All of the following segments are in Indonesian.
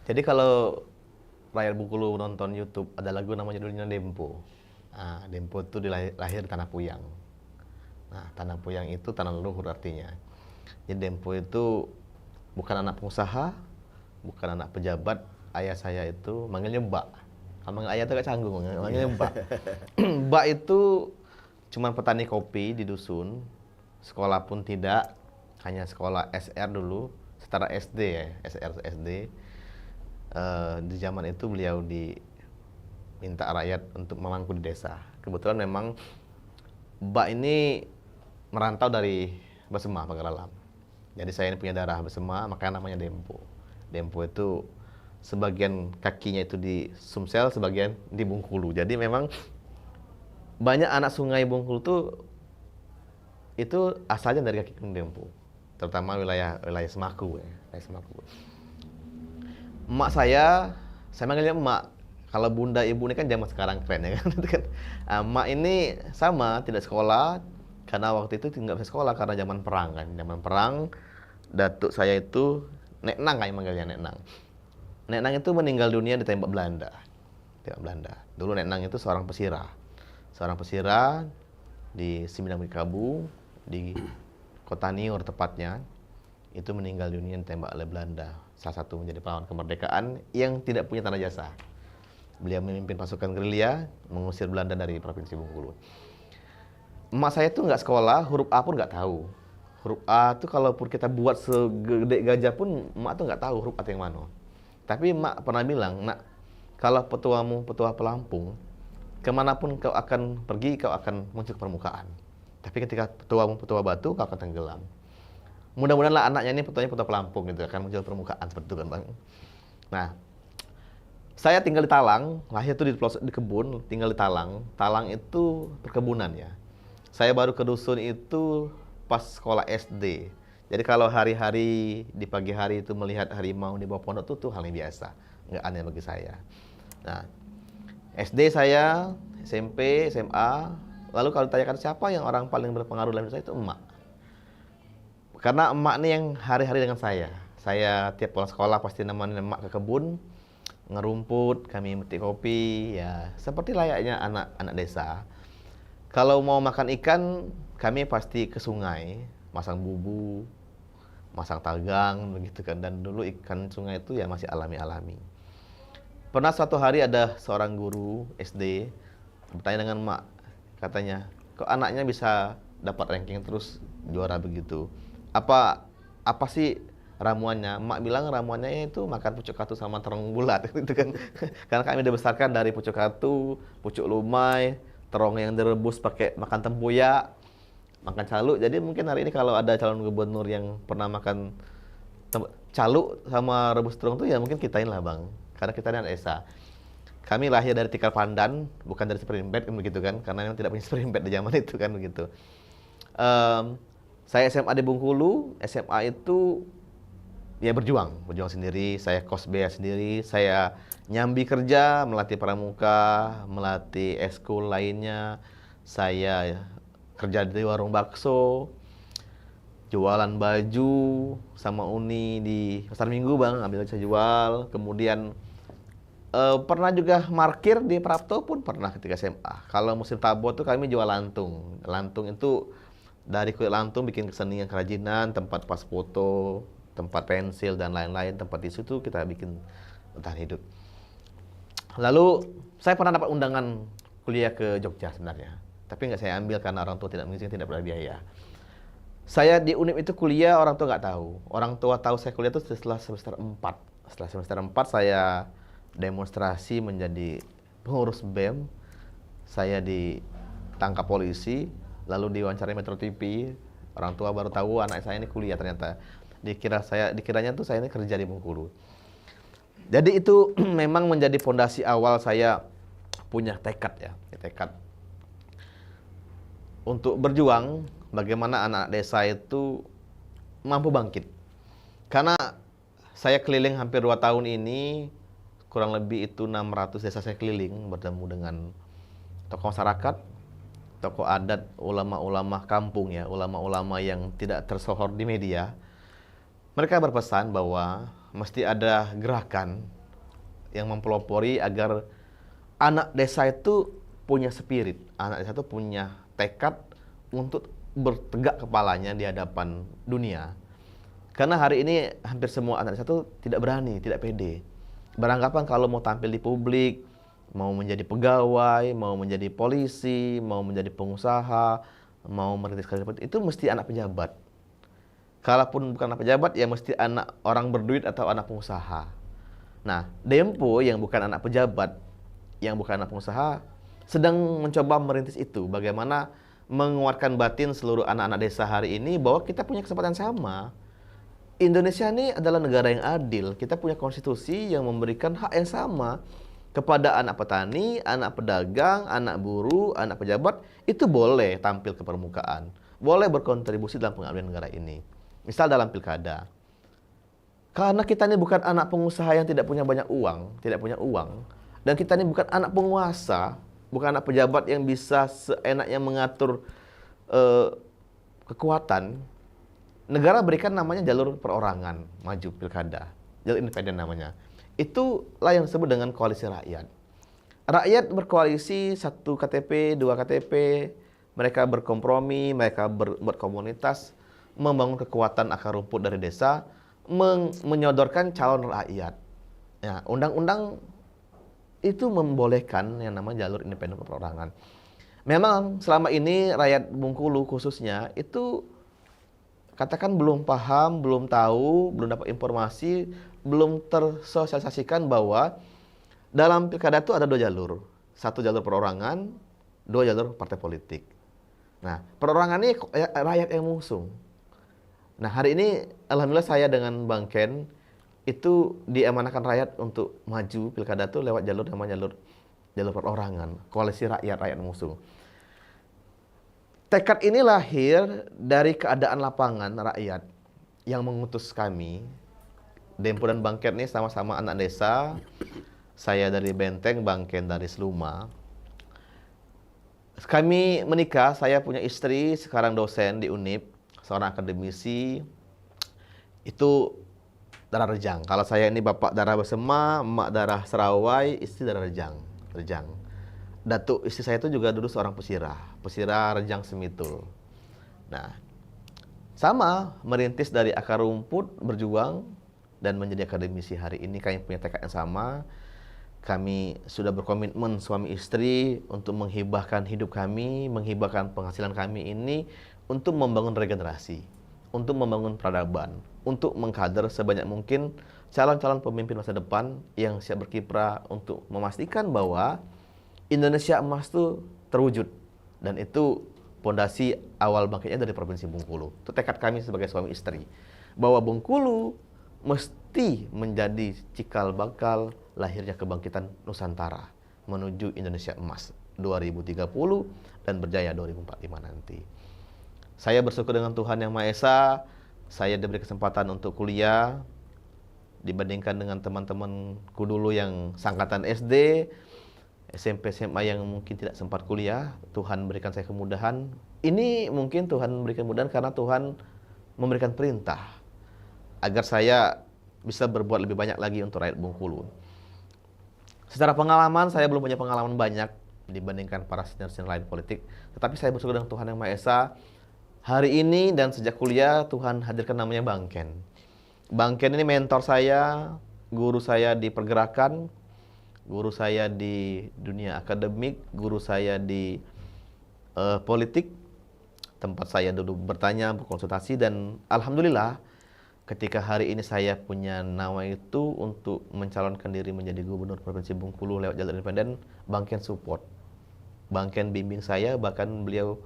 Jadi kalau rakyat Bengkulu nonton YouTube, ada lagu namanya judulnya Dempo. Nah, Dempo itu lahir di Tanah Puyang. Nah, Tanah Puyang itu tanah leluhur artinya. Jadi Dempo itu bukan anak pengusaha, bukan anak pejabat. Ayah saya itu manggilnya Mbak. Kalau manggil ayah itu agak canggung, manggilnya Mbak. Mbak itu cuma petani kopi di dusun. Sekolah pun tidak, hanya sekolah SR dulu, setara SD ya, SR SD. Di zaman itu beliau diminta rakyat untuk memangku di desa. Kebetulan memang Mbak ini merantau dari Besema, Pagaralam. Jadi saya ini punya darah Besema, makanya namanya Dempo. Dempo itu sebagian kakinya itu di Sumsel, sebagian di Bengkulu. Jadi memang banyak anak sungai Bengkulu itu asalnya dari kaki Gunung Dempo, terutama wilayah Semaku ya, wilayah Semaku. Emak saya manggilnya emak. Kalau bunda ibu ini kan zaman sekarang keren ya kan. Emak ini sama, tidak sekolah karena waktu itu nggak bisa sekolah karena zaman perang kan. Zaman perang, datuk saya itu Nek Nang kayak manggilnya Nek Nang. Nek Nang itu meninggal dunia ditembak Belanda. Tembak Belanda. Dulu Nek Nang itu seorang pesira. Seorang pesira di Sembilan Kabu di Kota Nior tepatnya. Itu meninggal dunia ditembak oleh Belanda. Salah satu menjadi pahlawan kemerdekaan yang tidak punya tanda jasa. Beliau memimpin pasukan gerilya mengusir Belanda dari Provinsi Bengkulu. Emak saya tuh nggak sekolah, huruf A pun nggak tahu. Huruf A tuh kalaupun kita buat segede gajah pun emak tuh nggak tahu huruf A yang mana. Tapi emak pernah bilang, nak, kalau petuamu petua pelampung, kemanapun kau akan pergi, kau akan muncul ke permukaan. Tapi ketika petuamu petua batu, kau akan tenggelam. Mudah-mudahan lah anaknya ini petuanya petua pelampung gitu, akan muncul permukaan seperti itu kan bang. Nah, saya tinggal di Talang, lahir tuh di kebun, tinggal di Talang. Talang itu perkebunan ya. Saya baru ke dusun itu pas sekolah SD. Jadi kalau hari-hari di pagi hari itu melihat harimau di bawah pondok tuh hal yang biasa, nggak aneh bagi saya. Nah, SD saya, SMP, SMA, lalu kalau ditanyakan siapa yang orang paling berpengaruh dalam hidup saya itu emak. Karena emak nih yang hari-hari dengan saya. Saya tiap pulang sekolah pasti nemenin emak ke kebun, ngerumput, kami metik kopi, ya seperti layaknya anak-anak desa. Kalau mau makan ikan, kami pasti ke sungai, masang bubu, masang tagang, begitu kan. Dan dulu ikan sungai itu ya masih alami-alami. Pernah suatu hari ada seorang guru SD bertanya dengan emak, katanya, kok anaknya bisa dapat ranking terus juara begitu? Apa sih ramuannya? Emak bilang ramuannya itu makan pucuk katu sama terong bulat gitu kan. Karena kami dibesarkan dari pucuk katu, pucuk lumai, terong yang direbus pakai makan tempoyak, makan caluk. Jadi mungkin hari ini kalau ada calon gubernur yang pernah makan caluk sama rebus terong tuh ya mungkin kita ini lah bang. Karena kita ini anak Esa. Kami lahir dari tikar pandan, bukan dari spring bed kan begitu kan. Karena memang tidak punya spring bed di zaman itu kan begitu. Saya SMA di Bengkulu, SMA itu ya berjuang sendiri. Saya kos biaya sendiri, saya nyambi kerja, melatih pramuka, melatih eskul lainnya. Saya kerja di warung bakso, jualan baju sama Uni di pasar Minggu bang, ambil saya jual. Kemudian pernah juga parkir di Prapto pun pernah ketika SMA. Kalau musim tabo tuh kami jual lantung. Lantung itu dari kulit lantung bikin kesenian kerajinan, tempat pas foto, tempat pensil dan lain-lain, tempat tisu tuh kita bikin bertahan hidup. Lalu saya pernah dapat undangan kuliah ke Jogja sebenarnya, tapi nggak saya ambil karena orang tua tidak mengizinkan, tidak berbiaya. Saya di UNIP itu kuliah, orang tua nggak tahu. Orang tua tahu saya kuliah itu setelah semester 4. Setelah semester 4 saya demonstrasi menjadi pengurus BEM. Saya ditangkap polisi, lalu diwawancarai Metro TV. Orang tua baru tahu anak saya ini kuliah ternyata. Dikiranya tuh saya ini kerja di Bengkulu. Jadi itu memang menjadi fondasi awal saya punya tekad ya, tekad untuk berjuang bagaimana anak desa itu mampu bangkit. Karena saya keliling hampir 2 tahun ini, kurang lebih itu 600 desa saya keliling, bertemu dengan tokoh masyarakat, tokoh adat, ulama-ulama kampung ya, ulama-ulama yang tidak tersohor di media. Mereka berpesan bahwa mesti ada gerakan yang mempelopori agar anak desa itu punya spirit, anak desa itu punya tekad untuk bertegak kepalanya di hadapan dunia. Karena hari ini hampir semua anak desa itu tidak berani, tidak pede. Beranggapan kalau mau tampil di publik, mau menjadi pegawai, mau menjadi polisi, mau menjadi pengusaha, mau merintis karir politik, itu mesti anak pejabat. Kalaupun bukan anak pejabat, ya mesti anak orang berduit atau anak pengusaha. Nah, Dempo yang bukan anak pejabat, yang bukan anak pengusaha, sedang mencoba merintis itu. Bagaimana menguatkan batin seluruh anak-anak desa hari ini bahwa kita punya kesempatan sama. Indonesia ini adalah negara yang adil. Kita punya konstitusi yang memberikan hak yang sama kepada anak petani, anak pedagang, anak buruh, anak pejabat. Itu boleh tampil ke permukaan, boleh berkontribusi dalam pengabdian negara ini. Misal dalam pilkada. Karena kita ini bukan anak pengusaha yang tidak punya banyak uang, tidak punya uang. Dan kita ini bukan anak penguasa, bukan anak pejabat yang bisa seenaknya mengatur kekuatan. Negara berikan namanya jalur perorangan, maju pilkada. Jalur independen namanya. Itulah yang disebut dengan koalisi rakyat. Rakyat berkoalisi, 1 KTP, 2 KTP, mereka berkompromi, mereka berkomunitas, membangun kekuatan akar rumput dari desa, menyodorkan calon rakyat. Ya, undang-undang itu membolehkan yang namanya jalur independen perorangan. Memang selama ini rakyat Bengkulu khususnya itu katakan belum paham, belum tahu, belum dapat informasi, belum tersosialisasikan bahwa dalam pilkada itu ada 2 jalur. 1 jalur perorangan, 2 jalur partai politik. Nah, perorangan ini rakyat yang mengusung. Nah, hari ini alhamdulillah saya dengan Bang Ken itu diamanahkan rakyat untuk maju pilkada itu lewat jalur namanya jalur perorangan, koalisi rakyat mengusung. Tekad ini lahir dari keadaan lapangan rakyat yang mengutus kami. Dempo dan Bang Ken ini sama-sama anak desa. Saya dari Benteng, Bang Ken dari Seluma. Kami menikah, saya punya istri, sekarang dosen di UNIP, seorang akademisi. Itu darah Rejang. Kalau saya ini bapak darah Besema, emak darah Serawai, istri darah Rejang. Datuk istri saya itu juga dulu seorang pesira Rejang Semitul. Nah, sama merintis dari akar rumput, berjuang dan menjadi akademisi hari ini. Kami punya tekad yang sama. Kami sudah berkomitmen suami istri untuk menghibahkan hidup kami, menghibahkan penghasilan kami ini untuk membangun regenerasi, untuk membangun peradaban, untuk mengkader sebanyak mungkin calon-calon pemimpin masa depan yang siap berkiprah untuk memastikan bahwa Indonesia emas itu terwujud. Dan itu pondasi awal bangkitnya dari Provinsi Bengkulu. Itu tekad kami sebagai suami istri. Bahwa Bengkulu mesti menjadi cikal bakal lahirnya kebangkitan Nusantara menuju Indonesia emas 2030 dan berjaya 2045 nanti. Saya bersyukur dengan Tuhan Yang Maha Esa, saya diberi kesempatan untuk kuliah dibandingkan dengan teman-temanku dulu yang sangkatan SD, SMP, SMA yang mungkin tidak sempat kuliah. Tuhan berikan saya kemudahan. Ini mungkin Tuhan memberikan kemudahan karena Tuhan memberikan perintah agar saya bisa berbuat lebih banyak lagi untuk rakyat Bengkulu. Secara pengalaman, saya belum punya pengalaman banyak dibandingkan para senior-senior lain politik. Tetapi saya bersyukur dengan Tuhan Yang Maha Esa. Hari ini dan sejak kuliah, Tuhan hadirkan namanya Bang Ken. Bang Ken ini mentor saya, guru saya di pergerakan, guru saya di dunia akademik, guru saya di politik, tempat saya dulu bertanya, berkonsultasi, dan alhamdulillah ketika hari ini saya punya nama itu untuk mencalonkan diri menjadi gubernur Provinsi Bengkulu lewat jalur independen, Bang Ken support. Bang Ken bimbing saya, bahkan beliau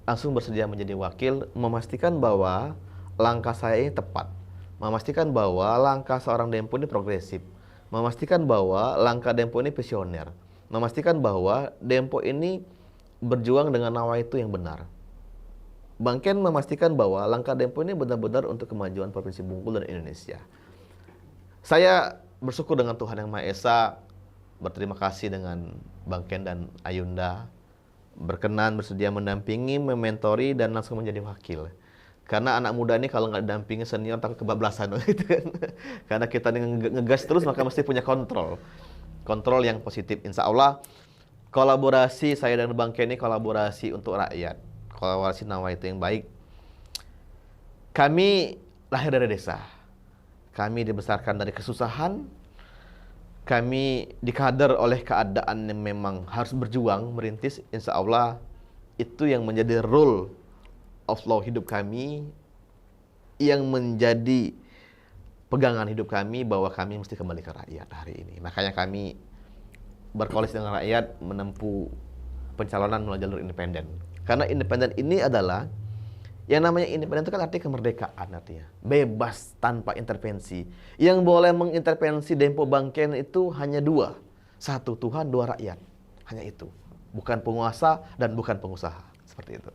langsung bersedia menjadi wakil, memastikan bahwa langkah saya ini tepat, memastikan bahwa langkah seorang Dempo ini progresif, memastikan bahwa langkah Dempo ini visioner, memastikan bahwa Dempo ini berjuang dengan nawa itu yang benar. Bang Ken memastikan bahwa langkah Dempo ini benar-benar untuk kemajuan Provinsi Bengkulu dan Indonesia. Saya bersyukur dengan Tuhan Yang Maha Esa, berterima kasih dengan Bang Ken dan Ayunda, berkenan bersedia mendampingi, mementori, dan langsung menjadi wakil. Karena anak muda ini kalau nggak dampingi senior takut kebablasan gitu kan. Karena kita ngegas terus maka mesti punya kontrol. kontrol yang positif. Insya Allah kolaborasi saya dan Bang Ken ini kolaborasi untuk rakyat, kolaborasi nawaitu yang baik. Kami lahir dari desa, kami dibesarkan dari kesusahan, kami dikader oleh keadaan yang memang harus berjuang, merintis. Insya Allah itu yang menjadi rule of law hidup kami, yang menjadi pegangan hidup kami, bahwa kami mesti kembali ke rakyat hari ini. Makanya kami berkoalisi dengan rakyat menempuh pencalonan melalui jalur independen. Karena independen ini adalah, yang namanya independen itu kan artinya kemerdekaan, artinya bebas tanpa intervensi. Yang boleh mengintervensi Dempo Bang Ken itu hanya dua. Satu Tuhan, dua rakyat. Hanya itu. Bukan penguasa dan bukan pengusaha. Seperti itu.